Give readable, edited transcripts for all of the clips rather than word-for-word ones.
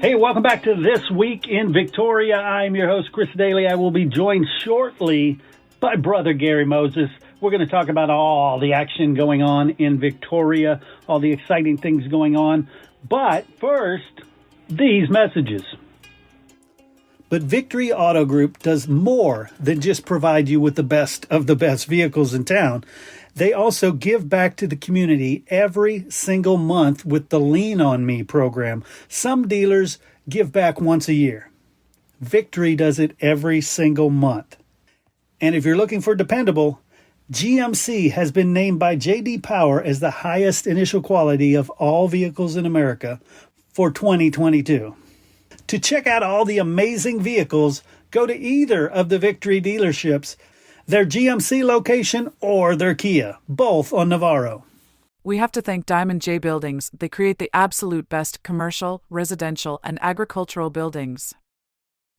Hey, welcome back to This Week in Victoria. I'm your host, Chris Daly. I will be joined shortly by Brother Gary Moses. We're going to talk about all the action going on in Victoria, all the exciting things going on. But first, these messages. But Victory Auto Group does more than just provide you with the best of the best vehicles in town. They also give back to the community every single month with the Lean On Me program. Some dealers give back once a year. Victory does it every single month. And if you're looking for dependable, GMC has been named by J.D. Power as the highest initial quality of all vehicles in America for 2022. To check out all the amazing vehicles, go to either of the Victory dealerships, their GMC location or their Kia, both on Navarro. We have to thank Diamond J Buildings. They create the absolute best commercial, residential, and agricultural buildings.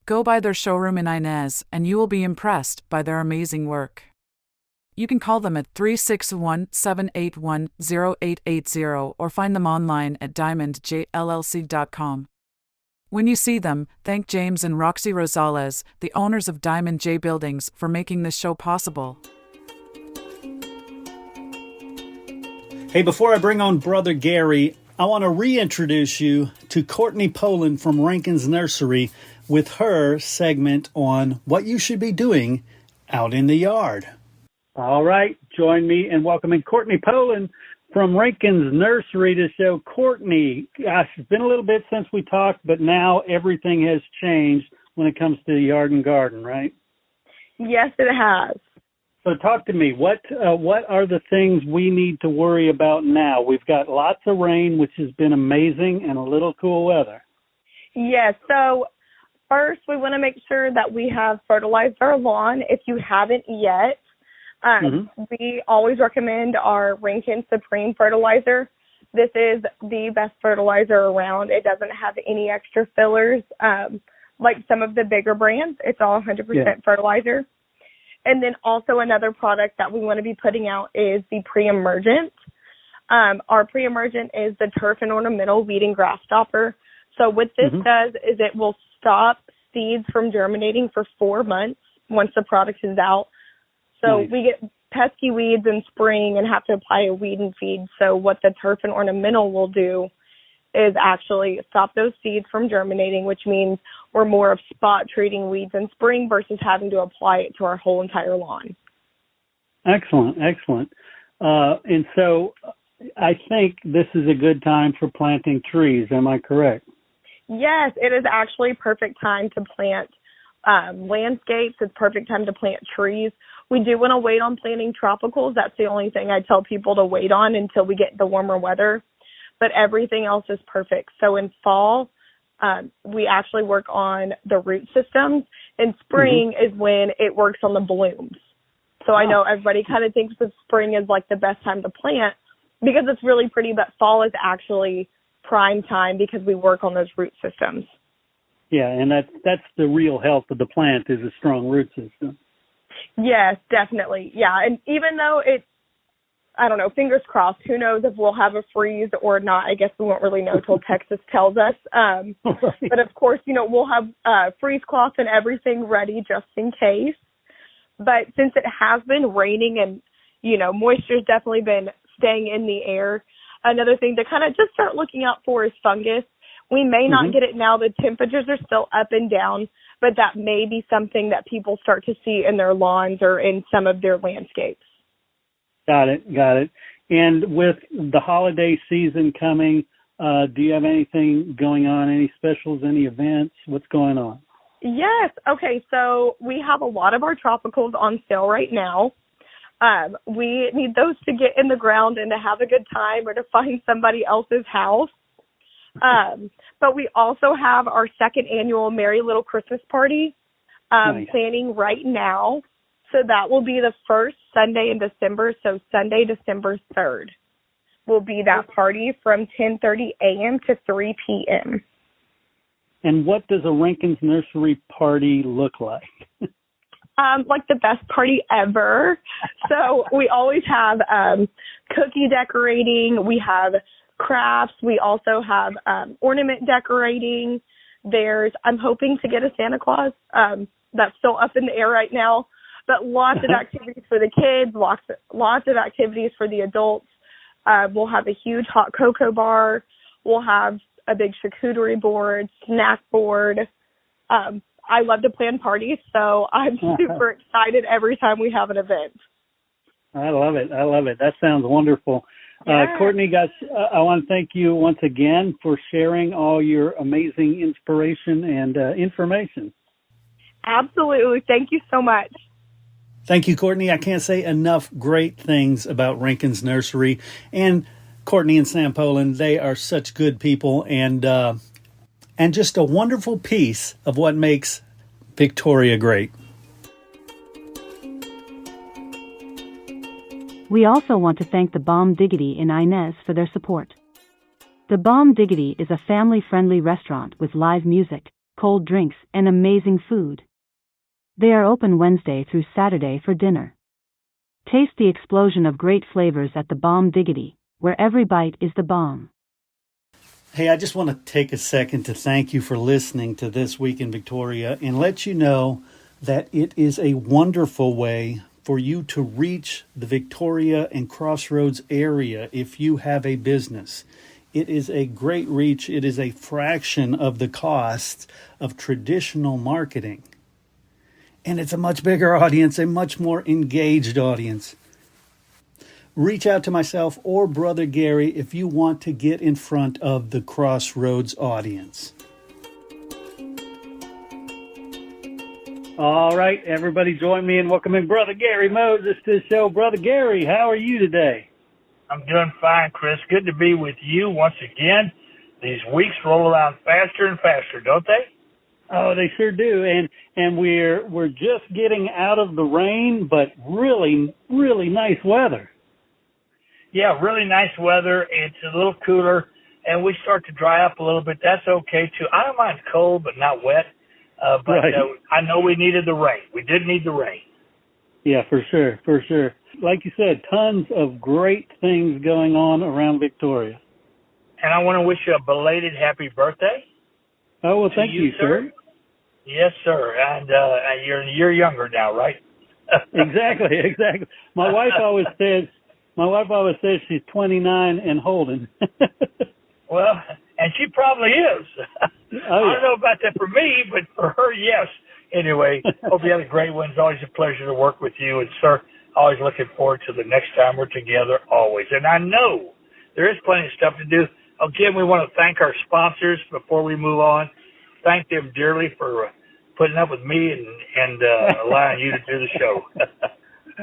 Go by their showroom in Inez, and you will be impressed by their amazing work. You can call them at 361-781-0880 or find them online at diamondjllc.com. When you see them, thank James and Roxy Rosales, the owners of Diamond J Buildings, for making this show possible. Hey, before I bring on Brother Gary, I want to reintroduce you to Courtney Poland from Rankin's Nursery with her segment on what you should be doing out in the yard. All right, join me in welcoming Courtney Poland from Rankin's Nursery to show. Courtney, gosh, it's been a little bit since we talked, but now everything has changed when it comes to the yard and garden, right? Yes, it has. So talk to me. What are the things we need to worry about now? We've got lots of rain, which has been amazing, and a little cool weather. Yes, so first we want to make sure that we have fertilized our lawn. If you haven't yet, we always recommend our Rankin Supreme fertilizer. This is the best fertilizer around. It doesn't have any extra fillers like some of the bigger brands. It's all 100% fertilizer. And then also another product that we want to be putting out is the pre-emergent. Our pre-emergent is the turf and ornamental weed and grass stopper. So what this does is it will stop seeds from germinating for 4 months once the product is out. So we get pesky weeds in spring and have to apply a weed and feed. So what the turf and ornamental will do is actually stop those seeds from germinating, which means we're more of spot treating weeds in spring versus having to apply it to our whole entire lawn. Excellent, excellent. And so I think this is a good time for planting trees. Am I correct? Yes, it is actually perfect time to plant landscapes. It's perfect time to plant trees. We do want to wait on planting tropicals. That's the only thing I tell people to wait on until we get the warmer weather. But everything else is perfect. So in fall, we actually work on the root systems. In spring is when it works on the blooms. So I know everybody kind of thinks that spring is like the best time to plant because it's really pretty, but fall is actually prime time because we work on those root systems. Yeah, and that's the real health of the plant is a strong root system. Yes, definitely. Yeah, and even though it's, I don't know, fingers crossed, who knows if we'll have a freeze or not. I guess we won't really know till Texas tells us. But of course, we'll have freeze cloth and everything ready just in case. But since it has been raining and, moisture's definitely been staying in the air, another thing to kind of just start looking out for is fungus. We may not get it now. The temperatures are still up and down, but that may be something that people start to see in their lawns or in some of their landscapes. Got it. And with the holiday season coming, do you have anything going on, any specials, any events? What's going on? Yes. Okay, so we have a lot of our tropicals on sale right now. We need those to get in the ground and to have a good time or to find somebody else's house. But we also have our second annual Merry Little Christmas Party planning right now. So that will be the first Sunday in December. So Sunday, December 3rd will be that party from 10:30 a.m. to 3 p.m. And what does a Rankin's Nursery party look like? Like the best party ever. So we always have cookie decorating. We have crafts. We also have ornament decorating. I'm hoping to get a Santa Claus. That's still up in the air right now. But lots of activities for the kids, lots of activities for the adults. We'll have a huge hot cocoa bar. We'll have a big charcuterie board, snack board. I love to plan parties, so I'm super excited every time we have an event. I love it. That sounds wonderful. Yeah. Courtney, guys, I want to thank you once again for sharing all your amazing inspiration and information. Absolutely. Thank you so much. Thank you, Courtney. I can't say enough great things about Rankin's Nursery and Courtney and Sam Poland. They are such good people and just a wonderful piece of what makes Victoria great. We also want to thank the Bomb Diggity in Inez for their support. The Bomb Diggity is a family-friendly restaurant with live music, cold drinks, and amazing food. They are open Wednesday through Saturday for dinner. Taste the explosion of great flavors at the Bomb Diggity, where every bite is the bomb. Hey, I just want to take a second to thank you for listening to This Week in Victoria and let you know that it is a wonderful way for you to reach the Victoria and Crossroads area if you have a business. It is a great reach. It is a fraction of the cost of traditional marketing. And it's a much bigger audience, a much more engaged audience. Reach out to myself or Brother Gary if you want to get in front of the Crossroads audience. All right, everybody join me in welcoming Brother Gary Moses to the show. Brother Gary, how are you today? I'm doing fine, Chris. Good to be with you once again. These weeks roll around faster and faster, don't they? Oh, they sure do. And we're just getting out of the rain, but really, really nice weather. Yeah, really nice weather. It's a little cooler, and we start to dry up a little bit. That's okay, too. I don't mind cold, but not wet. But right. I know we needed the rain. We did need the rain. Yeah, for sure. Like you said, tons of great things going on around Victoria. And I want to wish you a belated happy birthday. Oh, well, thank you, sir. Yes, sir. And you're younger now, right? Exactly. My wife always says she's 29 and holding. Well, and she probably is. Oh, yeah. I don't know about that for me, but for her, yes. Anyway, hope you had a great one. It's always a pleasure to work with you. And, sir, always looking forward to the next time we're together, always. And I know there is plenty of stuff to do. Again, we want to thank our sponsors before we move on. Thank them dearly for putting up with me and allowing you to do the show.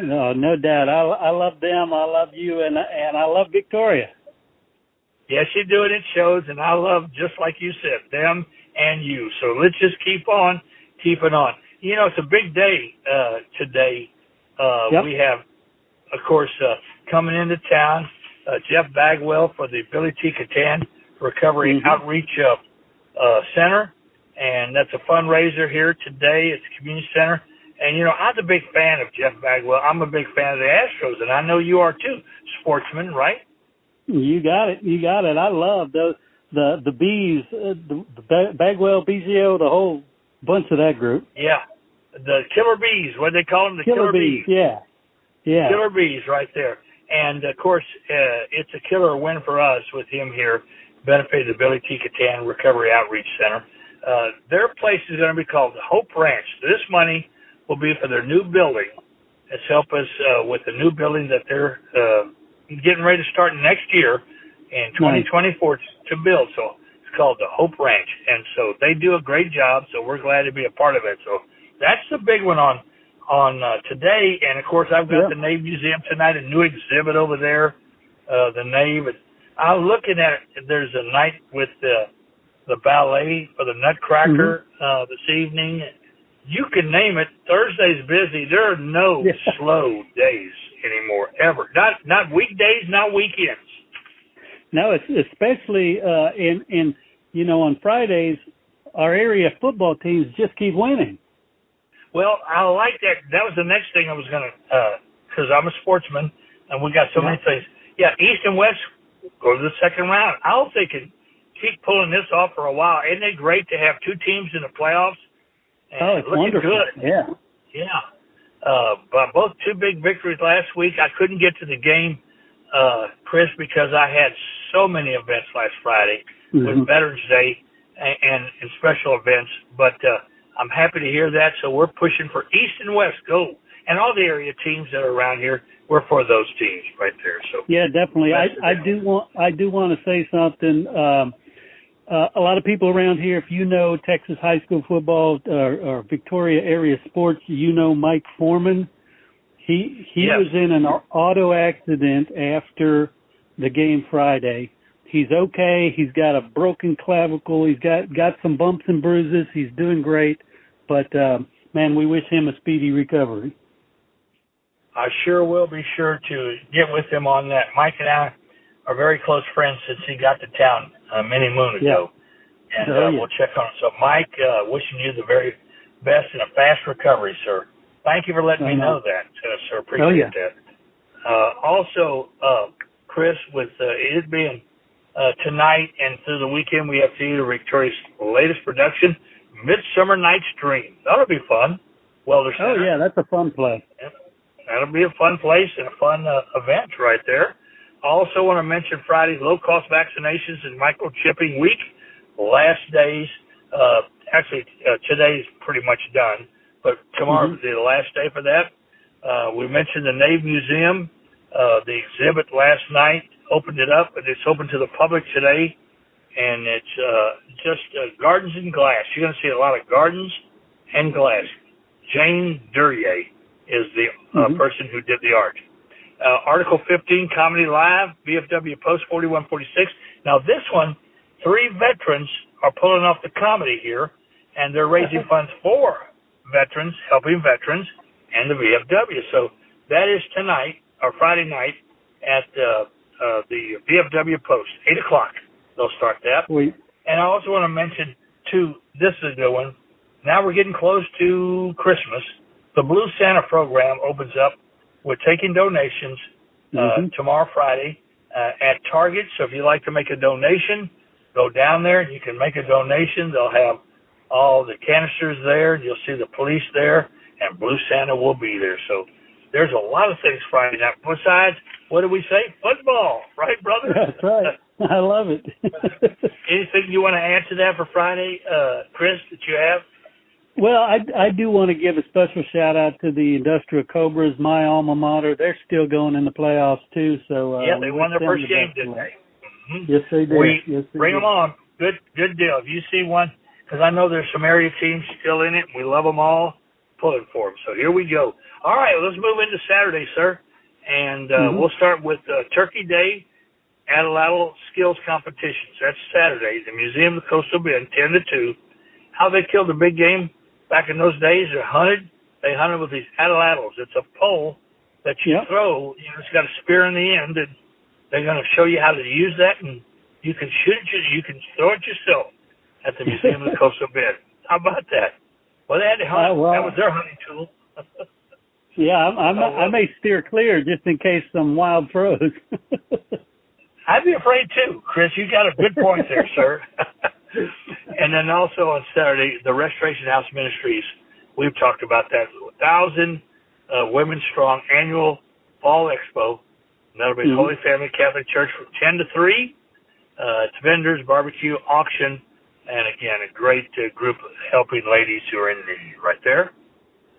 No doubt. I love them. I love you, and I love Victoria. Yes, you do it. It shows, and I love, just like you said, them and you. So let's just keep on keeping on. You know, it's a big day today. Yep. We have, of course, coming into town, Jeff Bagwell for the Billy T. Catan Recovery Outreach Center, and that's a fundraiser here today at the community center. And, you know, I'm a big fan of Jeff Bagwell. I'm a big fan of the Astros, and I know you are too, sportsman, right? You got it. I love the Bees, the Bagwell, BGO, the whole bunch of that group. Yeah, the Killer Bees. What do they call them? The Killer Bees. Yeah. Killer Bees, right there. And of course, it's a killer win for us with him here, benefiting the Billy T. Catan Recovery Outreach Center. Their place is going to be called the Hope Ranch. This money will be for their new building. It's help us with the new building that they're getting ready to start next year in 2024 to build. So it's called the Hope Ranch. And so they do a great job, so we're glad to be a part of it. So that's the big one on today. And, of course, I've got the Nave Museum tonight, a new exhibit over there, the Nave. I'm looking at it. There's a night with the ballet for the Nutcracker this evening. You can name it. Thursday's busy. There are no slow days anymore, ever. Not weekdays, not weekends. No, it's especially in you know, on Fridays, our area football teams just keep winning. Well, I like that. That was the next thing I was going to, because I'm a sportsman, and we got so many things. Yeah, East and West go to the second round. I hope they can keep pulling this off for a while. Isn't it great to have two teams in the playoffs? And it's wonderful. Good. Yeah. Yeah. But both two big victories last week. I couldn't get to the game, Chris, because I had so many events last Friday with Veterans Day and special events. But I'm happy to hear that. So we're pushing for East and West. Go. And all the area teams that are around here, we're for those teams right there. So yeah, definitely. I do want to say something. A lot of people around here, if you know Texas high school football or Victoria area sports, you know Mike Foreman. He was in an auto accident after the game Friday. He's okay. He's got a broken clavicle. He's got some bumps and bruises. He's doing great. But, man, we wish him a speedy recovery. I sure will be sure to get with him on that. Mike and I are very close friends since he got to town many moon ago. Yeah. And we'll check on him. So, Mike, wishing you the very best and a fast recovery, sir. Thank you for letting me know that, sir. Appreciate that. Also, Chris, with it being tonight and through the weekend, we have Theater Victoria's latest production, Midsummer Night's Dream. That'll be fun. Welder Center. Oh, yeah, that's a fun play. Yeah. That'll be a fun place and a fun event right there. I also want to mention Friday's low-cost vaccinations and microchipping week. Last days, today's pretty much done, but tomorrow will be the last day for that. We mentioned the Navy Museum. The exhibit last night opened it up, and it's open to the public today, and it's just gardens and glass. You're going to see a lot of gardens and glass. Jane Duryea is the person who did the art. Article 15, Comedy Live, VFW Post 4146. Now this one, 3 veterans are pulling off the comedy here, and they're raising funds for veterans, helping veterans, and the VFW. So that is tonight, or Friday night, at the VFW Post, 8 o'clock. They'll start that. Sweet. And I also want to mention, too, this is a good one. Now we're getting close to Christmas. The Blue Santa program opens up. We're taking donations tomorrow, Friday, at Target. So if you'd like to make a donation, go down there. You can make a donation. They'll have all the canisters there. You'll see the police there, and Blue Santa will be there. So there's a lot of things Friday night. Besides, what do we say? Football, right, brother? That's right. I love it. Anything you want to add to that for Friday, Chris, that you have? Well, I do want to give a special shout out to the Industrial Cobras, my alma mater. They're still going in the playoffs too. So yeah, they won their first game, didn't they? Yes, they did. Bring them on. Good deal. If you see one, because I know there's some area teams still in it, and we love them all. Pulling for them. So here we go. All right, let's move into Saturday, sir, and we'll start with Turkey Day Atlatl Skills Competitions. That's Saturday. The Museum of the Coastal Bend, 10 to 2. How they killed the big game. Back in those days, they hunted with these atlatls. It's a pole that you throw. You know, it's got a spear in the end, and they're going to show you how to use that, and you can shoot it. You can throw it yourself at the Museum of the Coastal Bend. How about that? Well, they had to hunt. That was their hunting tool. Yeah, I may steer clear just in case some wild throws. I'd be afraid too, Chris. You got a good point there, sir. And then also on Saturday, the Restoration House Ministries. We've talked about that. 1,000 women strong annual fall expo. And that'll be Holy Family Catholic Church from 10 to 3. It's vendors, barbecue, auction, and again, a great group of helping ladies who are in need right there.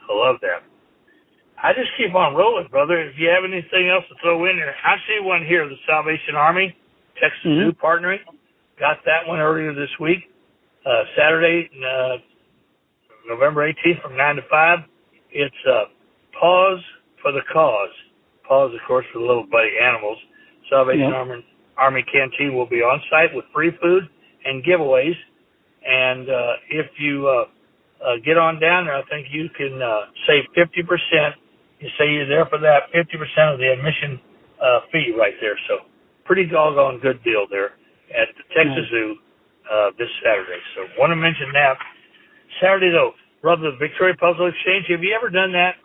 I love that. I just keep on rolling, brother. If you have anything else to throw in there, I see one here, the Salvation Army, Texas Zoo partnering. Got that one earlier this week. Saturday, November 18th from 9 to 5. It's Pause for the Cause. Pause, of course, for the little buddy animals. Salvation Army Canteen will be on site with free food and giveaways. And if you get on down there, I think you can save 50%. You say you're there for that, 50% of the admission fee right there. So pretty doggone good deal there at the Texas Zoo this Saturday. So want to mention that. Saturday, though, brother, the Victoria Puzzle Exchange. Have you ever done that?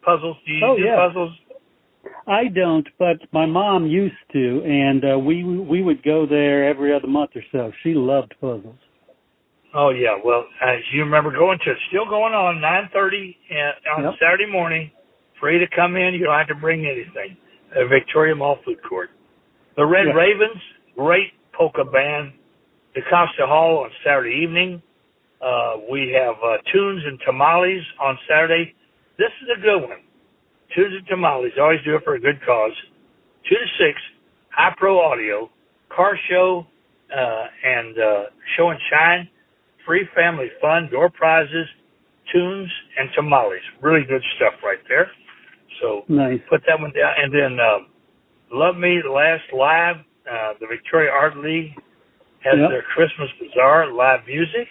Puzzles? Do you do puzzles? I don't, but my mom used to, and we would go there every other month or so. She loved puzzles. Oh, yeah. Well, as you remember going to, it's still going on, 9:30 on Saturday morning. Free to come in. You don't have to bring anything. Victoria Mall Food Court. The Red Ravens, great polka band. DeCosta Hall on Saturday evening. We have Tunes and Tamales on Saturday. This is a good one. Tunes and Tamales. Always do it for a good cause. 2 to 6, High Pro Audio, car show, and show and shine. Free family fun, door prizes, tunes, and tamales. Really good stuff right there. So nice. Put that one down. And then Love Me Last Live, the Victoria Art League has their Christmas Bazaar live music,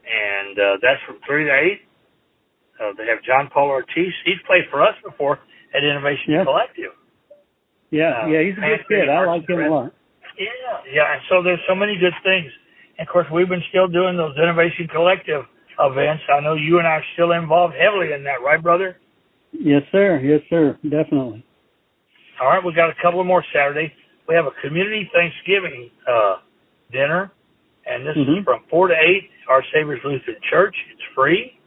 and that's from 3 to 8. They have John Paul Ortiz. He's played for us before at Innovation Collective. Yeah, he's a good kid. I like him a lot. Yeah. And so there's so many good things. And, of course, we've been still doing those Innovation Collective events. I know you and I are still involved heavily in that, right, brother? Yes, sir. Yes, sir. Definitely. All right, we've got a couple more Saturday. We have a community Thanksgiving dinner, and this is from 4 to 8, Our Savior's Lutheran Church. It's free.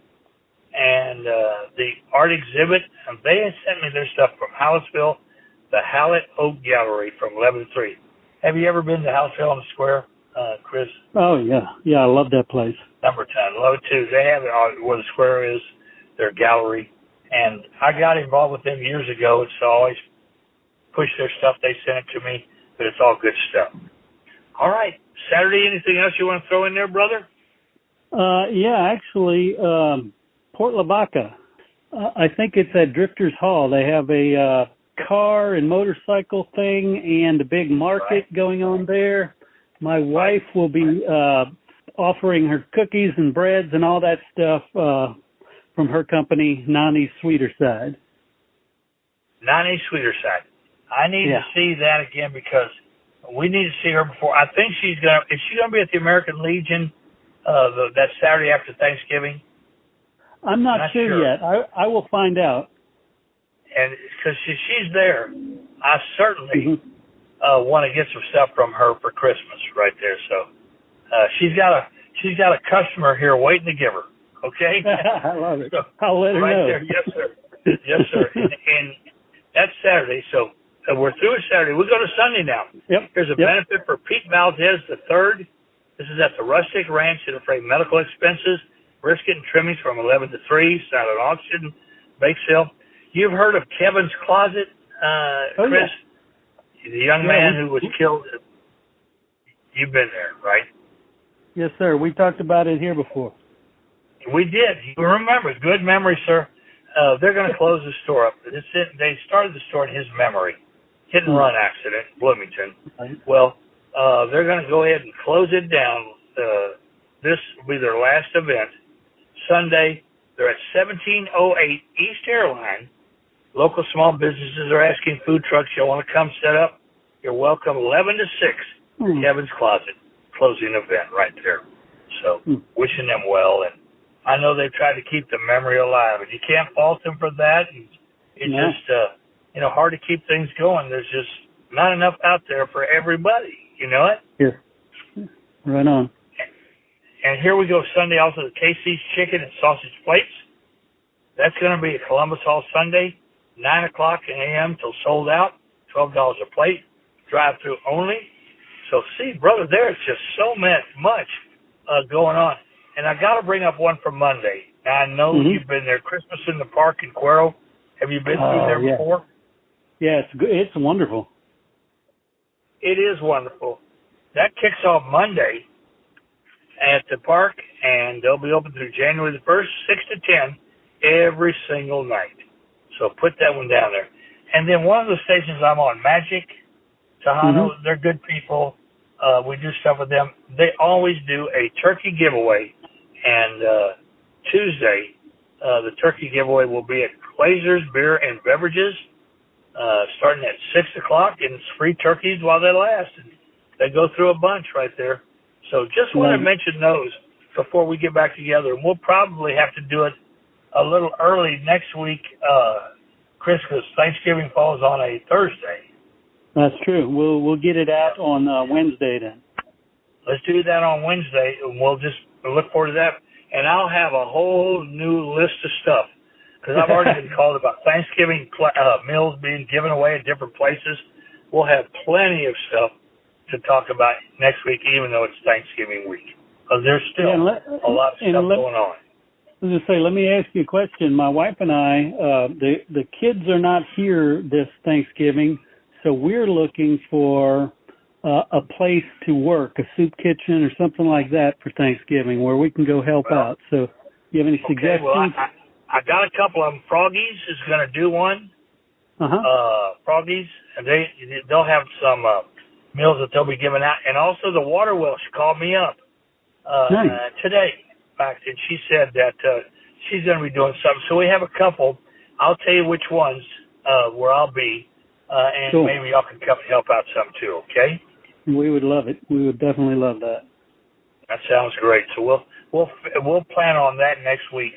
And the art exhibit, and they had sent me their stuff from Hallettsville, the Hallett Oak Gallery from 11 to 3. Have you ever been to Hallettsville on the Square, Chris? Oh, yeah. Yeah, I love that place. Number 10, love it too. They have it where the Square is, their gallery. And I got involved with them years ago. It's always push their stuff. They send it to me, but it's all good stuff. All right. Saturday, anything else you want to throw in there, brother? Actually, Port Lavaca. I think it's at Drifters Hall. They have a car and motorcycle thing and a big market going on there. My wife will be offering her cookies and breads and all that stuff from her company, Nani's Sweeter Side. Nani's Sweeter Side. I need to see that again because we need to see her before. I think is she going to be at the American Legion that Saturday after Thanksgiving? I'm not sure yet. I will find out. And because she's there, I certainly want to get some stuff from her for Christmas right there. So she's got a customer here waiting to give her. Okay. I love it. So, I'll let her know. Right there, yes sir, yes sir. And that's Saturday. So we're through with Saturday. We go to Sunday now. Yep. Here's a benefit for Pete Valdez III. This is at the Rustic Ranch to defray medical expenses. Brisket and trimmings from 11 to 3. Silent auction, bake sale. You've heard of Kevin's Closet, Chris? Yeah. The young man who was killed. You've been there, right? Yes, sir. We talked about it here before. We did. You remember. Good memory, sir. They're going to close the store up. They started the store in his memory. Hit and run accident in Bloomington. Right. Well, they're going to go ahead and close it down. This will be their last event. Sunday, they're at 1708 East Airline. Local small businesses are asking food trucks, you want to come set up? You're welcome. 11 to 6, Kevin's Closet, closing event right there. So wishing them well. And I know they've tried to keep the memory alive, and you can't fault them for that. It's just, hard to keep things going. There's just not enough out there for everybody. You know it? Yeah. Right on. And here we go Sunday also, the KC's Chicken and Sausage Plates. That's going to be at Columbus Hall Sunday, 9 o'clock a.m. till sold out, $12 a plate, drive-through only. So see, brother, there's just so much going on. And I got to bring up one from Monday. Now, I know you've been there, Christmas in the Park in Cuero. Have you been through there before? Yeah, it's good. It's wonderful. It is wonderful. That kicks off Monday at the park, and they'll be open through January the 1st, 6 to 10, every single night. So put that one down there. And then one of the stations I'm on, Magic, Tejano, they're good people. We do stuff with them. They always do a turkey giveaway. And Tuesday, the turkey giveaway will be at Glazer's Beer and Beverages, starting at 6 o'clock, and it's free turkeys while they last. And they go through a bunch right there. So just want to mention those before we get back together. And we'll probably have to do it a little early next week, Chris, because Thanksgiving falls on a Thursday. That's true. We'll get it out on Wednesday then. Let's do that on Wednesday, and we'll just look forward to that. And I'll have a whole new list of stuff, because I've already been called about Thanksgiving meals being given away at different places. We'll have plenty of stuff to talk about next week, even though it's Thanksgiving week, because there's still a lot of stuff going on. I was going to say, let me ask you a question. My wife and I, the kids are not here this Thanksgiving, so we're looking for a place to work, a soup kitchen or something like that for Thanksgiving where we can go help out. So you have any suggestions? Well, I got a couple of them. Froggies is going to do one. Froggies, and they'll have some meals that they'll be giving out. And also the Water Well, she called me up today, in fact, and she said that she's going to be doing something. So we have a couple. I'll tell you which ones where I'll be. And cool. Maybe y'all can come and help out some too, okay? We would love it. We would definitely love that. That sounds great. So we'll plan on that next week.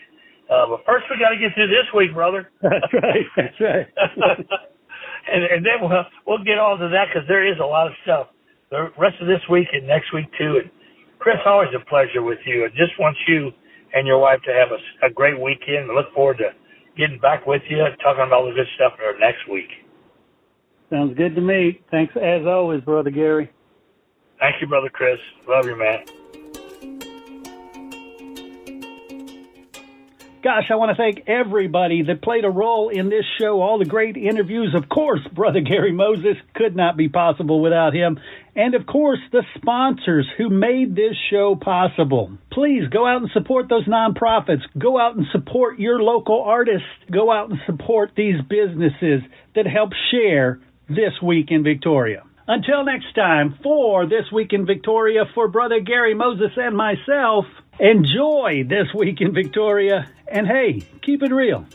But first we got to get through this week, brother. That's right. That's right. and then we'll get on to that, because there is a lot of stuff the rest of this week and next week too. And Chris, always a pleasure with you. I just want you and your wife to have a great weekend. I look forward to getting back with you and talking about all the good stuff next week. Sounds good to me. Thanks, as always, Brother Gary. Thank you, Brother Chris. Love you, man. Gosh, I want to thank everybody that played a role in this show, all the great interviews. Of course, Brother Gary Moses could not be possible without him. And, of course, the sponsors who made this show possible. Please go out and support those nonprofits. Go out and support your local artists. Go out and support these businesses that help share This Week in Victoria. Until next time, for This Week in Victoria, for Brother Gary Moses and myself, enjoy This Week in Victoria, and hey, keep it real.